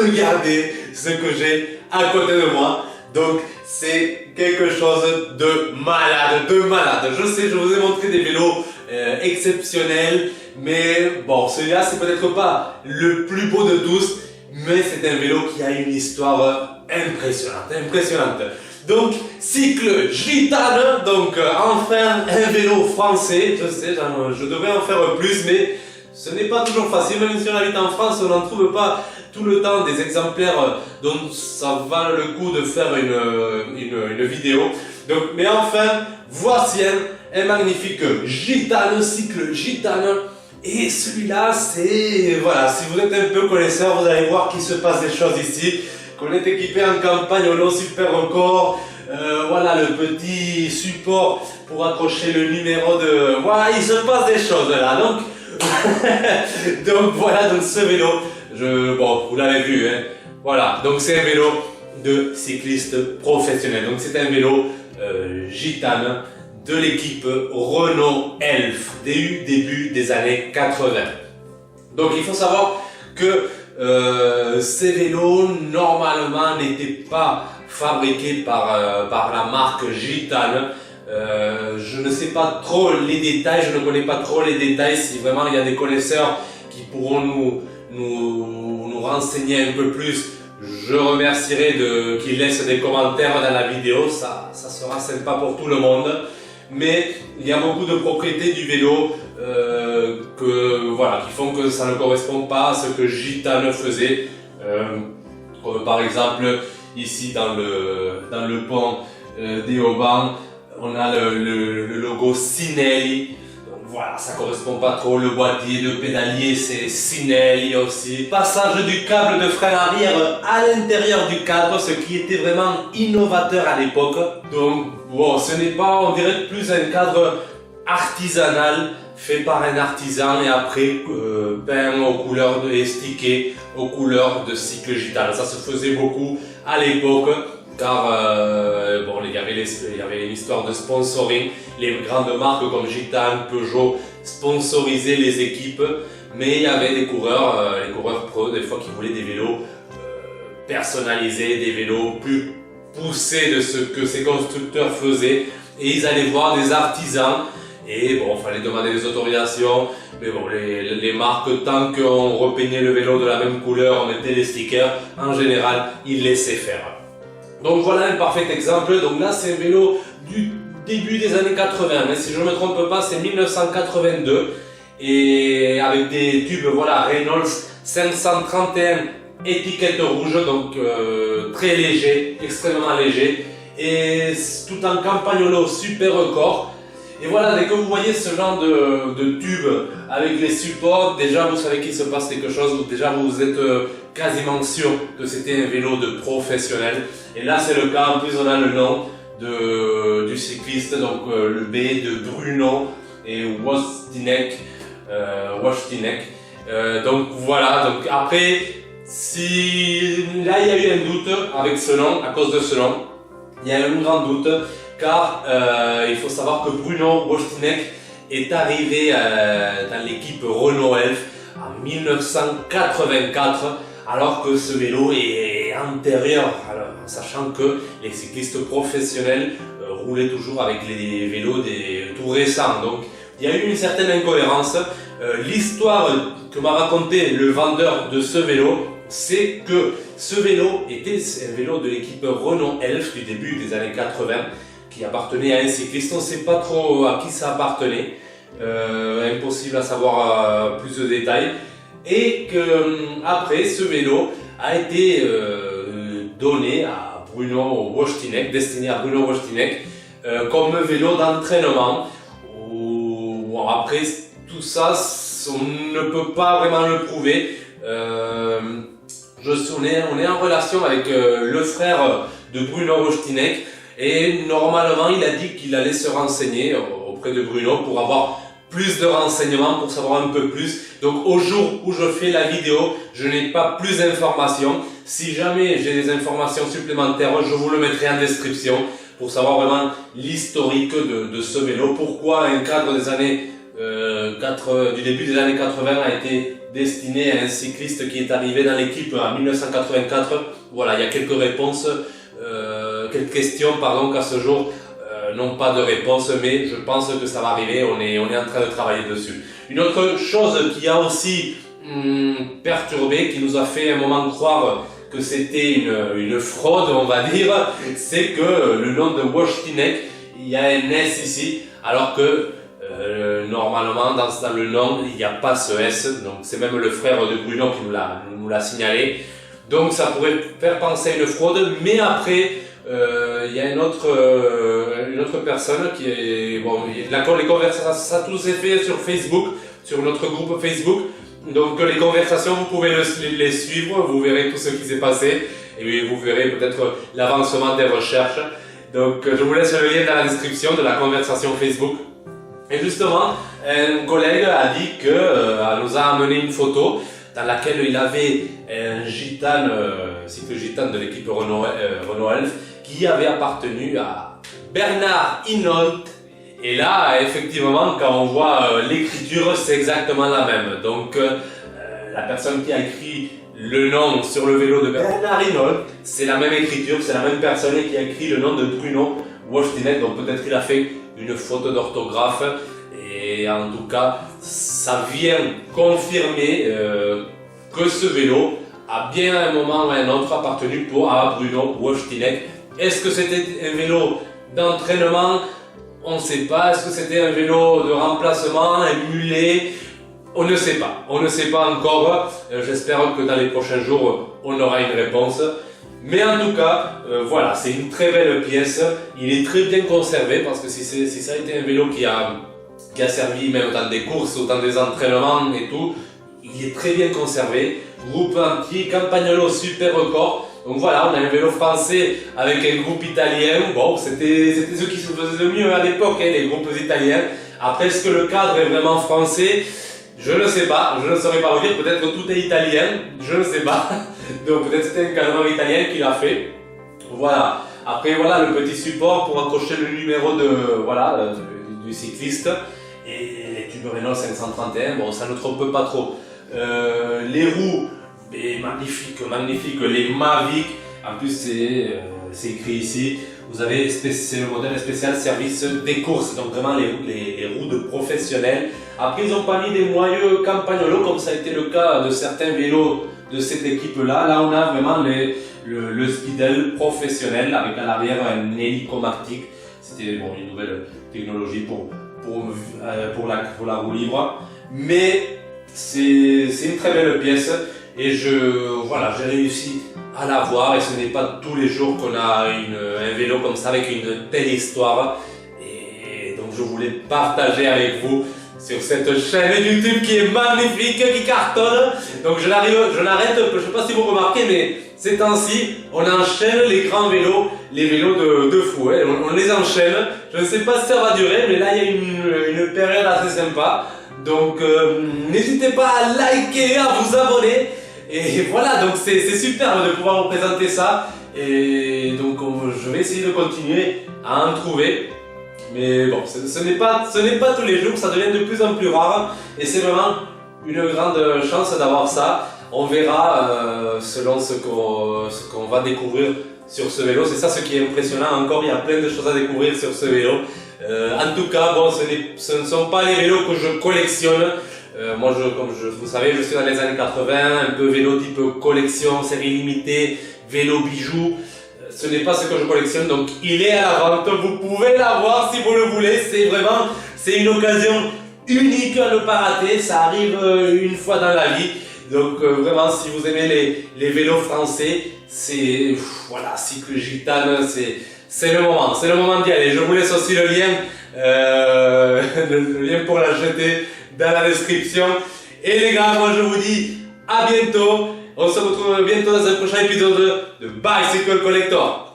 regardez ce que j'ai à côté de moi. Donc c'est quelque chose de malade, Je sais, je vous ai montré des vélos exceptionnels, mais bon, celui-là c'est peut-être pas le plus beau de tous, mais c'est un vélo qui a une histoire impressionnante. Donc cycle Gitane, donc enfin un vélo français, je sais, je devrais en faire plus, mais ce n'est pas toujours facile, même si on habite en France, on n'en trouve pas tout le temps des exemplaires dont ça vaut le coup de faire une vidéo. Donc, mais enfin, voici un magnifique Gitane, cycle Gitane. Et celui-là, c'est, voilà, si vous êtes un peu connaisseur, vous allez voir qu'il se passe des choses ici. Qu'on est équipé en campagne au long super record. Voilà le petit support pour accrocher le numéro de... Voilà, il se passe des choses là. Donc voilà, donc ce vélo, bon, vous l'avez vu, hein. Voilà, donc c'est un vélo de cycliste professionnel. Donc c'est un vélo Gitane de l'équipe Renault Elf, début des années 80. Donc il faut savoir que ces vélos normalement n'étaient pas fabriqués par la marque Gitane. Je ne sais pas trop les détails, je ne connais pas trop les détails. Si vraiment il y a des connaisseurs qui pourront nous renseigner un peu plus, je remercierai qu'ils laissent des commentaires dans la vidéo, ça sera sympa pour tout le monde. Mais il y a beaucoup de propriétés du vélo qui font que ça ne correspond pas à ce que Gitane faisait. Comme par exemple ici dans le pont des Haubans, on a le logo Sinelli. Donc voilà, ça correspond pas trop. Le boîtier de pédalier, c'est Sinelli aussi. Passage du câble de frein arrière à l'intérieur du cadre, ce qui était vraiment innovateur à l'époque. Donc bon, ce n'est pas, on dirait plus un cadre artisanal fait par un artisan et après peint aux couleurs et stické aux couleurs de cycle Gitane. Ça se faisait beaucoup à l'époque. Car bon, il y avait une histoire de sponsoring. Les grandes marques comme Gitane, Peugeot sponsorisaient les équipes, mais il y avait des coureurs, les coureurs pro, des fois qui voulaient des vélos personnalisés, des vélos plus poussés de ce que ces constructeurs faisaient, et ils allaient voir des artisans. Et bon, il fallait demander des autorisations, mais bon, les marques, tant qu'on repeignait le vélo de la même couleur, on mettait les stickers, en général, ils laissaient faire. Donc voilà un parfait exemple. Donc là c'est un vélo du début des années 80, mais si je ne me trompe pas c'est 1982, et avec des tubes voilà Reynolds 531 étiquette rouge, donc très léger, extrêmement léger, et tout en campagnolo super record. Et voilà, dès que vous voyez ce genre de tube avec les supports, déjà vous savez qu'il se passe quelque chose, donc déjà vous êtes quasiment sûr que c'était un vélo de professionnel. Et là c'est le cas, en plus on a le nom du cycliste, donc le B de Bruno et Wojciech. Donc voilà, donc après, si là il y a eu un doute avec ce nom, à cause de ce nom, il y a eu un grand doute. Car il faut savoir que Bruno Wojciech est arrivé dans l'équipe Renault Elf en 1984, alors que ce vélo est antérieur, en sachant que les cyclistes professionnels roulaient toujours avec les vélos tout récents. Donc il y a eu une certaine incohérence. L'histoire que m'a raconté le vendeur de ce vélo, c'est que ce vélo était un vélo de l'équipe Renault Elf du début des années 80, qui appartenait à un cycliste. On ne sait pas trop à qui ça appartenait, impossible à savoir plus de détails, et que après ce vélo a été donné à Bruno Wojciech, destiné à Bruno Wojciech, comme vélo d'entraînement. Après tout ça, on ne peut pas vraiment le prouver. On est en relation avec le frère de Bruno Wojciech, et normalement il a dit qu'il allait se renseigner auprès de Bruno pour avoir plus de renseignements, pour savoir un peu plus. Donc au jour où je fais la vidéo, je n'ai pas plus d'informations. Si jamais j'ai des informations supplémentaires, je vous le mettrai en description pour savoir vraiment l'historique de ce vélo. Pourquoi un cadre des années du début des années 80 a été destiné à un cycliste qui est arrivé dans l'équipe en 1984. Voilà, il y a quelques réponses, quelques questions, pardon, qu'à ce jour, n'ont pas de réponse, mais je pense que ça va arriver, on est en train de travailler dessus. Une autre chose qui a aussi perturbé, qui nous a fait un moment croire que c'était une fraude, on va dire, c'est que le nom de Wojciech, il y a un S ici, alors que normalement dans le nom il n'y a pas ce S, donc c'est même le frère de Bruno qui nous l'a signalé, donc ça pourrait faire penser à une fraude, mais après il y a une autre personne qui est bon, les conversations, ça tout s'est fait sur Facebook, sur notre groupe Facebook. Donc les conversations, vous pouvez les suivre, vous verrez tout ce qui s'est passé et vous verrez peut-être l'avancement des recherches. Donc je vous laisse le lien dans la description de la conversation Facebook. Et justement, un collègue a dit que nous a amené une photo dans laquelle il avait un gitane, cycle gitane de l'équipe Renault Elf, qui avait appartenu à Bernard Hinault. Et là, effectivement, quand on voit l'écriture, c'est exactement la même. Donc, la personne qui a écrit le nom sur le vélo de Bernard Hinault, c'est la même écriture, c'est la même personne qui a écrit le nom de Bruno Wojciech. Donc, peut-être qu'il a fait une faute d'orthographe. Et en tout cas, ça vient confirmer que ce vélo a bien à un moment ou à un autre appartenu à Bruno Wojciech. Est-ce que c'était un vélo d'entraînement ? On ne sait pas. Est-ce que c'était un vélo de remplacement, un mulet? On ne sait pas. On ne sait pas encore. J'espère que dans les prochains jours, on aura une réponse. Mais en tout cas, voilà, c'est une très belle pièce. Il est très bien conservé parce que si ça a été un vélo qui a servi même dans des courses ou dans des entraînements et tout, il est très bien conservé. Groupe entier, Campagnolo super record. Donc voilà, on a un vélo français avec un groupe italien. Bon, c'était ce qui se faisait le mieux à l'époque, hein, les groupes italiens. Après, est-ce que le cadre est vraiment français? Je ne sais pas, je ne saurais pas vous dire. Peut-être que tout est italien, je ne sais pas. Donc peut-être c'était un cadreur italien qui l'a fait. Voilà. Après, voilà le petit support pour accrocher le numéro du cycliste. Et les tubes Renault 531, bon, ça ne trompe pas trop. Les roues, magnifiques, les Mavic, en plus c'est écrit ici, vous avez, c'est le modèle spécial service des courses, donc vraiment les roues de professionnels. Après ils n'ont pas mis des moyeux Campagnolo comme ça a été le cas de certains vélos de cette équipe-là. Là on a vraiment le Speedel professionnel avec à l'arrière un hélicomatique. C'était bon, une nouvelle technologie pour la roue libre, mais c'est une très belle pièce. Et j'ai réussi à l'avoir et ce n'est pas tous les jours qu'on a un vélo comme ça avec une telle histoire. Et donc je voulais partager avec vous sur cette chaîne YouTube qui est magnifique, qui cartonne. Donc je n'arrête, je ne sais pas si vous remarquez, mais ces temps-ci, on enchaîne les grands vélos, les vélos de fou. Hein. On les enchaîne. Je ne sais pas si ça va durer, mais là il y a une période assez sympa. Donc n'hésitez pas à liker, à vous abonner. Et voilà, donc c'est superbe de pouvoir vous présenter ça. Et donc je vais essayer de continuer à en trouver. Mais bon, ce n'est pas tous les jours, ça devient de plus en plus rare. Et c'est vraiment une grande chance d'avoir ça. On verra selon ce qu'on va découvrir sur ce vélo. C'est ça ce qui est impressionnant. Encore, il y a plein de choses à découvrir sur ce vélo. En tout cas, bon, ce ne sont pas les vélos que je collectionne. Moi, vous savez, je suis dans les années 80, un peu vélo type collection, série limitée, vélo bijoux. Ce n'est pas ce que je collectionne, donc il est à la vente. Vous pouvez l'avoir si vous le voulez. C'est une occasion unique à ne pas rater. Ça arrive une fois dans la vie. Donc vraiment, si vous aimez les vélos français, c'est voilà, cycle gitane, c'est le moment d'y aller. Je vous laisse aussi le lien pour l'acheter dans la description. Et les gars, moi je vous dis à bientôt. On se retrouve bientôt dans un prochain épisode de Bicycle Collector.